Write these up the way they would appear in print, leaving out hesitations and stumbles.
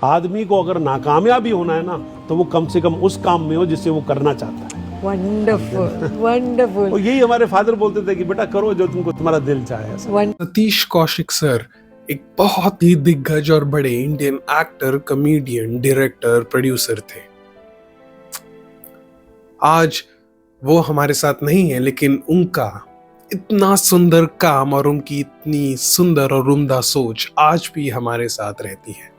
आदमी को अगर नाकामयाबी होना है ना, तो वो कम से कम उस काम में हो जिससे वो करना चाहता है। Wonderful wonderful. और यही हमारे फादर बोलते थे कि बेटा करो जो तुमको तुम्हारा दिल चाहे। ऐसा सतीश कौशिक सर एक बहुत ही दिग्गज और बड़े Indian actor, comedian, director, producer थे। आज वो हमारे साथ नहीं है, लेकिन उनका इतना सुंदर काम और उनकी इतनी सुंदर और उम्दा सोच आज भी हमारे साथ रहती है।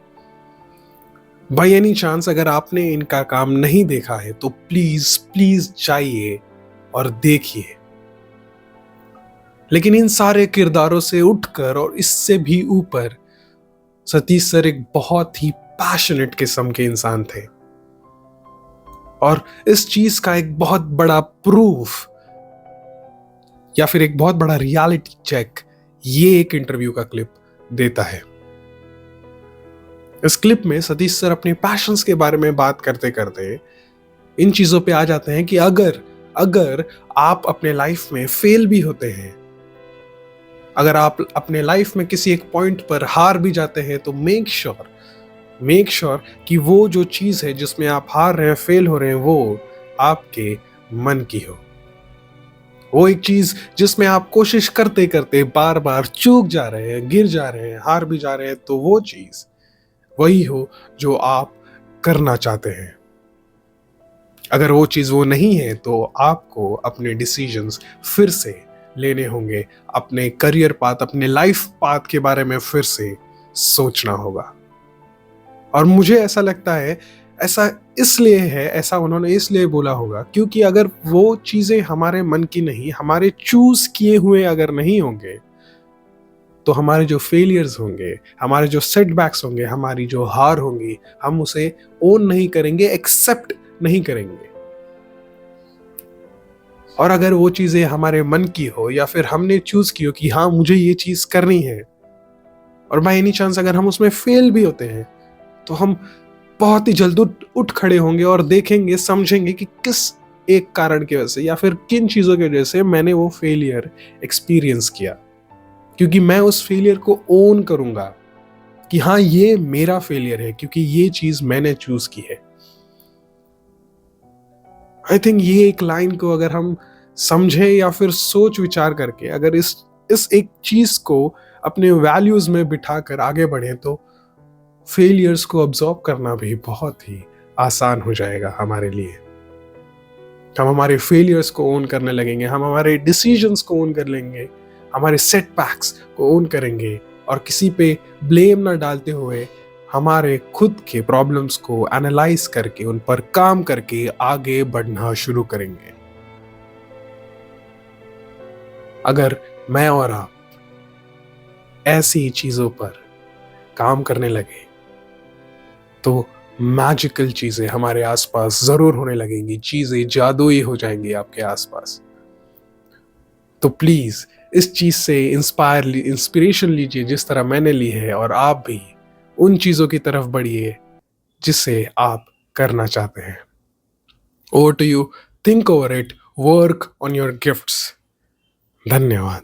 बाय एनी चांस अगर आपने इनका काम नहीं देखा है तो प्लीज प्लीज जाइए और देखिए। लेकिन इन सारे किरदारों से उठकर और इससे भी ऊपर सतीश सर एक बहुत ही पैशनेट किस्म के इंसान थे। और इस चीज का एक बहुत बड़ा प्रूफ या फिर एक बहुत बड़ा रियलिटी चेक ये एक इंटरव्यू का क्लिप देता है। इस क्लिप में सतीश सर अपने पैशंस के बारे में बात करते करते इन चीजों पे आ जाते हैं कि अगर आप अपने लाइफ में फेल भी होते हैं, अगर आप अपने लाइफ में किसी एक पॉइंट पर हार भी जाते हैं, तो मेक श्योर कि वो जो चीज है जिसमें आप हार रहे हैं, फेल हो रहे हैं, वो आपके मन की हो। वो एक चीज जिसमें आप कोशिश करते करते बार बार चूक जा रहे हैं, गिर जा रहे हैं, हार भी जा रहे हैं, तो वो चीज वही हो जो आप करना चाहते हैं। अगर वो चीज वो नहीं है तो आपको अपने डिसीजंस फिर से लेने होंगे, अपने करियर पाथ, अपने लाइफ पाथ के बारे में फिर से सोचना होगा। और मुझे ऐसा लगता है ऐसा उन्होंने इसलिए बोला होगा क्योंकि अगर वो चीजें हमारे मन की नहीं, हमारे चूज किए हुए अगर नहीं होंगे, तो हमारे जो फेलियर्स होंगे, हमारे जो सेटबैक्स होंगे, हमारी जो हार होंगी, हम उसे ओन नहीं करेंगे, एक्सेप्ट नहीं करेंगे। और अगर वो चीजें हमारे मन की हो या फिर हमने चूज की हो कि हाँ मुझे ये चीज करनी है, और बाय एनी चांस अगर हम उसमें फेल भी होते हैं, तो हम बहुत ही जल्द उठ खड़े होंगे और देखेंगे, समझेंगे कि किस एक कारण की वजह से या फिर किन चीजों की वजह से मैंने वो फेलियर एक्सपीरियंस किया। क्योंकि मैं उस फेलियर को ओन करूंगा कि हाँ ये मेरा फेलियर है, क्योंकि ये चीज मैंने चूज की है। आई थिंक ये एक लाइन को अगर हम समझे या फिर सोच विचार करके अगर इस एक चीज को अपने वैल्यूज में बिठाकर आगे बढ़े, तो फेलियर्स को ऑब्जॉर्व करना भी बहुत ही आसान हो जाएगा हमारे लिए। हम हमारे फेलियर्स को ओन करने लगेंगे, हम हमारे डिसीजंस को ओन कर लेंगे, हमारे सेटबैक्स को ओन करेंगे, और किसी पे ब्लेम ना डालते हुए हमारे खुद के प्रॉब्लम्स को एनालाइज करके उन पर काम करके आगे बढ़ना शुरू करेंगे। अगर मैं और आप ऐसी चीजों पर काम करने लगे, तो मैजिकल चीजें हमारे आसपास जरूर होने लगेंगी, चीजें जादुई हो जाएंगी आपके आसपास। तो प्लीज इस चीज से इंस्पिरेशन लीजिए जिस तरह मैंने ली है, और आप भी उन चीजों की तरफ बढ़िए जिसे आप करना चाहते हैं। Over to you, think over it, work on your gifts. धन्यवाद।